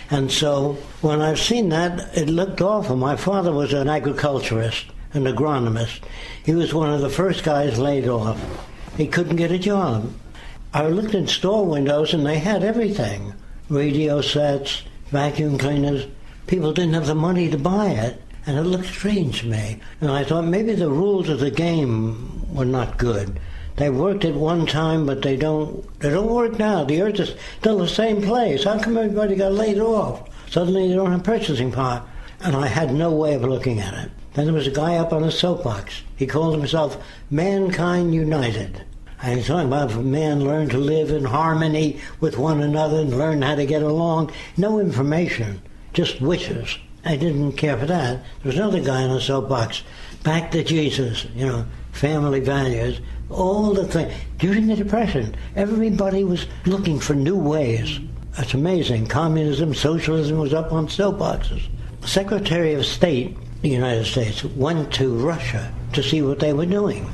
And so when I've seen that, it looked awful. My father was an agriculturist, an agronomist. He was one of the first guys laid off. He couldn't get a job. I looked in store windows and they had everything. Radio sets, vacuum cleaners. People didn't have the money to buy it. And it looked strange to me. And I thought maybe the rules of the game were not good. They worked at one time, but they don't work now. The earth is still the same place. How come everybody got laid off? Suddenly they don't have purchasing power. And I had no way of looking at it. Then there was a guy up on a soapbox. He called himself Mankind United. And he's talking about if man learned to live in harmony with one another and learn how to get along. No information, just wishes. I didn't care for that. There was another guy on a soapbox. Back to Jesus, family values, all the things. During the Depression, everybody was looking for new ways. It's amazing. Communism, socialism was up on soapboxes. The Secretary of State of the United States went to Russia to see what they were doing.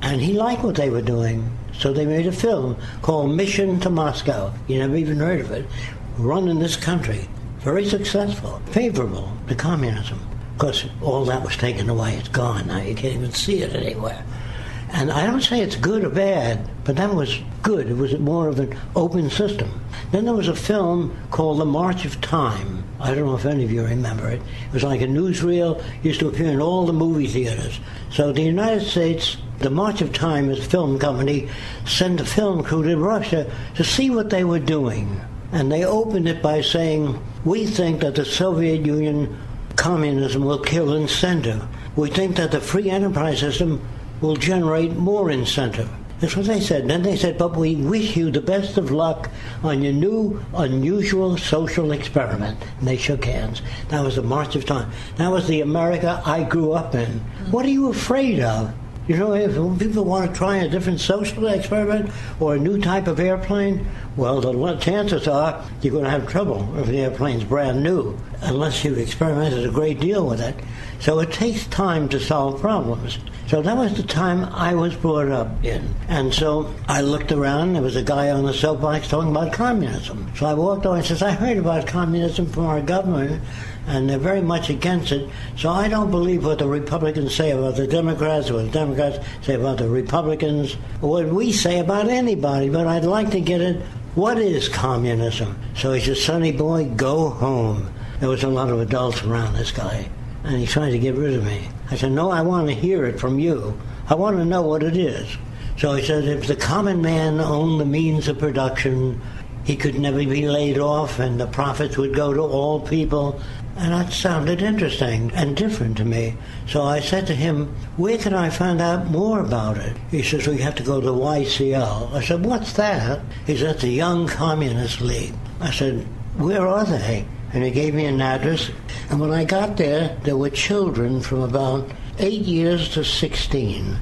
And he liked what they were doing. So they made a film called Mission to Moscow. You never even heard of it. Run in this country. Very successful. Favorable to communism. Of course, all that was taken away. It's gone now. You can't even see it anywhere. And I don't say it's good or bad, but that was good. It was more of an open system. Then there was a film called The March of Time. I don't know if any of you remember it. It was like a newsreel. It used to appear in all the movie theaters. So the United States, The March of Time, as a film company, sent a film crew to Russia to see what they were doing. And they opened it by saying, we think that the Soviet Union communism will kill incentive. We think that the free enterprise system will generate more incentive. That's what they said. Then they said, but we wish you the best of luck on your new, unusual social experiment. And they shook hands. That was the March of Time. That was the America I grew up in. What are you afraid of? If people want to try a different social experiment or a new type of airplane, well, the chances are you're going to have trouble if the airplane's brand new, unless you've experimented a great deal with it. So it takes time to solve problems. So that was the time I was brought up in. And so I looked around. There was a guy on the soapbox talking about communism. So I walked over and said, I heard about communism from our government, and they're very much against it. So I don't believe what the Republicans say about the Democrats or what the Democrats say about the Republicans or what we say about anybody, but I'd like to get it. What is communism? So he said, Sonny boy, go home. There was a lot of adults around this guy, and he tried to get rid of me. I said, no, I want to hear it from you. I want to know what it is. So he said, if the common man owned the means of production, he could never be laid off and the profits would go to all people. And that sounded interesting and different to me. So I said to him, where can I find out more about it? He says, we have to go to YCL. I said, what's that? He said, the Young Communist League. I said, where are they? And he gave me an address. And when I got there, there were children from about 8 years to 16.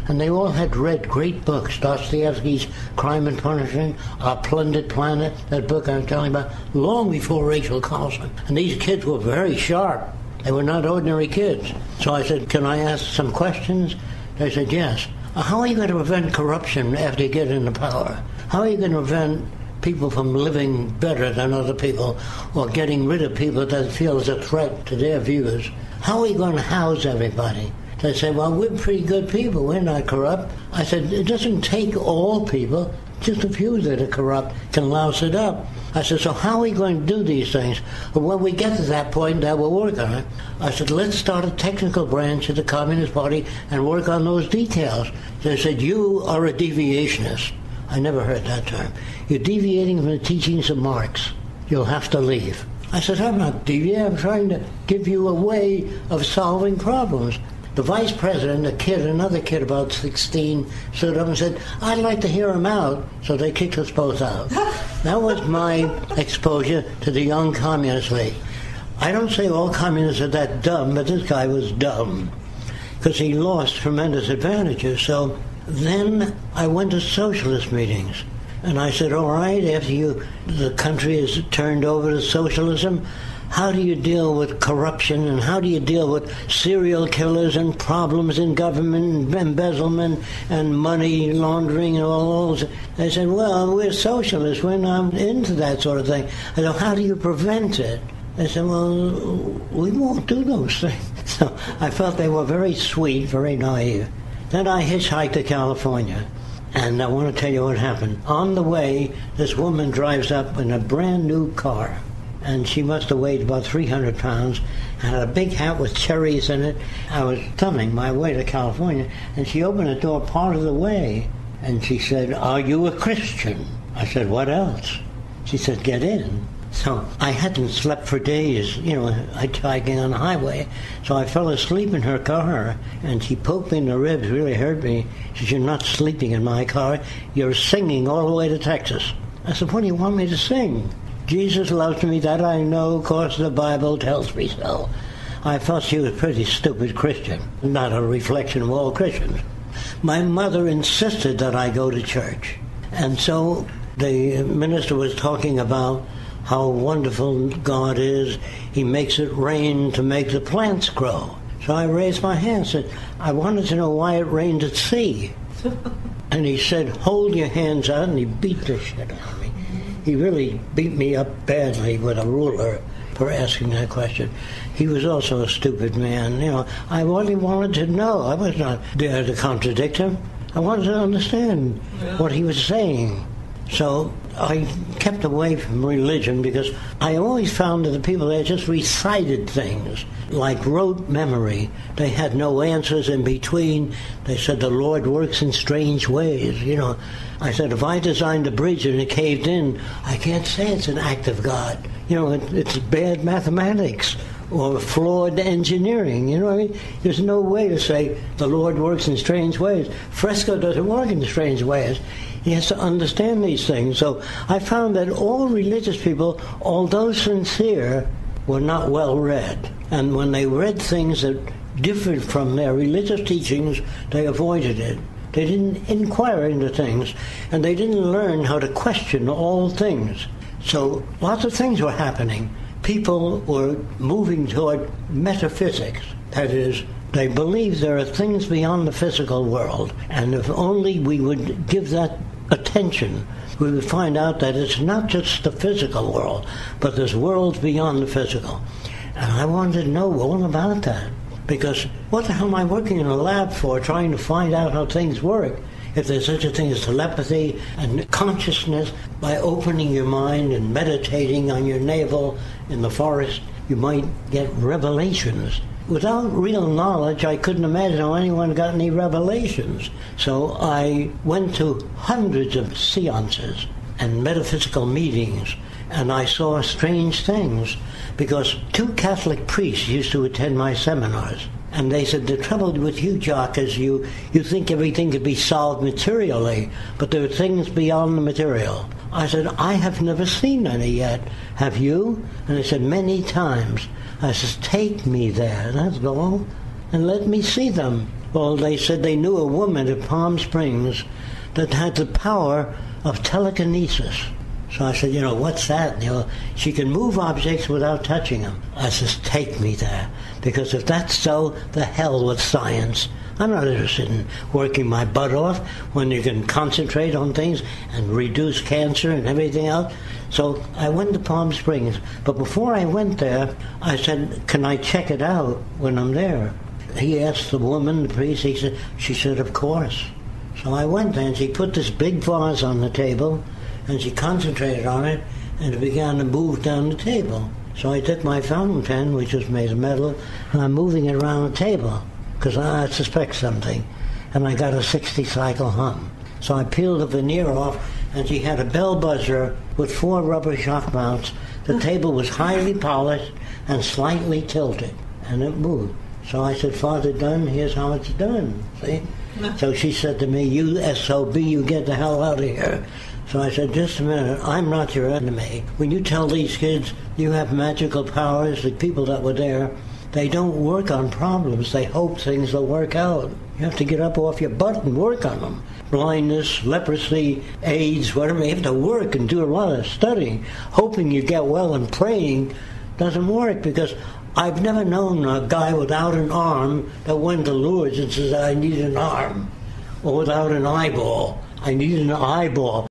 And they all had read great books. Dostoevsky's Crime and Punishment, Our Plundered Planet, that book I'm telling about, long before Rachel Carson. And these kids were very sharp. They were not ordinary kids. So I said, can I ask some questions? They said, yes. How are you going to prevent corruption after you get into power? How are you going to prevent people from living better than other people or getting rid of people that feel as a threat to their views? How are you going to house everybody? They say, well, we're pretty good people. We're not corrupt. I said, it doesn't take all people. Just a few that are corrupt can louse it up. I said, so how are we going to do these things? Well, when we get to that point, that we'll work on it. I said, let's start a technical branch of the Communist Party and work on those details. They said, you are a deviationist. I never heard that term. You're deviating from the teachings of Marx. You'll have to leave. I said, I'm not deviating. I'm trying to give you a way of solving problems. The vice president, another kid about 16, stood up and said, I'd like to hear him out. So they kicked us both out. That was my exposure to the Young Communist League. I don't say all communists are that dumb, but this guy was dumb because he lost tremendous advantages. So then I went to socialist meetings. And I said, all right, after the country is turned over to socialism, how do you deal with corruption and how do you deal with serial killers and problems in government and embezzlement and money laundering and all those? They said, well, we're socialists. We're not into that sort of thing. I said, how do you prevent it? They said, well, we won't do those things. So I felt they were very sweet, very naive. Then I hitchhiked to California. And I want to tell you what happened. On the way, this woman drives up in a brand new car. And she must have weighed about 300 pounds, had a big hat with cherries in it. I was thumbing my way to California, and she opened the door part of the way, and she said, are you a Christian? I said, what else? She said, get in. So I hadn't slept for days, hitchhiking on the highway. So I fell asleep in her car, and she poked me in the ribs, really hurt me. She said, you're not sleeping in my car, you're singing all the way to Texas. I said, what do you want me to sing? Jesus loves me, that I know, 'cause the Bible tells me so. I thought she was a pretty stupid Christian, not a reflection of all Christians. My mother insisted that I go to church. And so the minister was talking about how wonderful God is. He makes it rain to make the plants grow. So I raised my hand and said, I wanted to know why it rained at sea. And he said, hold your hands out, and he beat the shit out of me. He really beat me up badly with a ruler for asking that question. He was also a stupid man. I only wanted to know. I was not there to contradict him. I wanted to understand what he was saying. So I kept away from religion because I always found that the people there just recited things, like rote memory. They had no answers in between. They said the Lord works in strange ways. I said, if I designed a bridge and it caved in, I can't say it's an act of God. It's bad mathematics or flawed engineering. You know what I mean? There's no way to say the Lord works in strange ways. Fresco doesn't work in strange ways. He has to understand these things. So I found that all religious people, although sincere, were not well read. And when they read things that differed from their religious teachings, they avoided it. They didn't inquire into things, and they didn't learn how to question all things. So lots of things were happening. People were moving toward metaphysics. That is, they believed there are things beyond the physical world, and if only we would give that attention, we would find out that it's not just the physical world, but there's worlds beyond the physical. And I wanted to know all about that, because what the hell am I working in a lab for, trying to find out how things work, if there's such a thing as telepathy and consciousness? By opening your mind and meditating on your navel in the forest, you might get revelations. Without real knowledge, I couldn't imagine how anyone got any revelations. So I went to hundreds of seances and metaphysical meetings, and I saw strange things, because 2 Catholic priests used to attend my seminars. And they said, the trouble with you, Jock, is you think everything could be solved materially, but there are things beyond the material. I said, I have never seen any yet. Have you? And they said, many times. I said, take me there, that's all, and let me see them. Well, they said they knew a woman at Palm Springs that had the power of telekinesis. So I said, what's that? She can move objects without touching them. I said, take me there, because if that's so, the hell with science. I'm not interested in working my butt off when you can concentrate on things and reduce cancer and everything else. So I went to Palm Springs. But before I went there, I said, can I check it out when I'm there? He asked the woman, the priest, she said, of course. So I went there, and she put this big vase on the table, and she concentrated on it, and it began to move down the table. So I took my fountain pen, which was made of metal, and I'm moving it around the table, because I suspect something. And I got a 60-cycle hum. So I peeled the veneer off, and she had a bell buzzer with 4 rubber shock mounts. The table was highly polished and slightly tilted, and it moved. So I said, Father Dunn, here's how it's done, see? So she said to me, you SOB, you get the hell out of here. So I said, just a minute, I'm not your enemy. When you tell these kids you have magical powers, the people that were there, they don't work on problems. They hope things will work out. You have to get up off your butt and work on them. Blindness, leprosy, AIDS, whatever. You have to work and do a lot of studying, hoping you get well and praying Doesn't work because I've never known a guy without an arm that went to Lourdes and says, I need an arm. Or without an eyeball. I need an eyeball.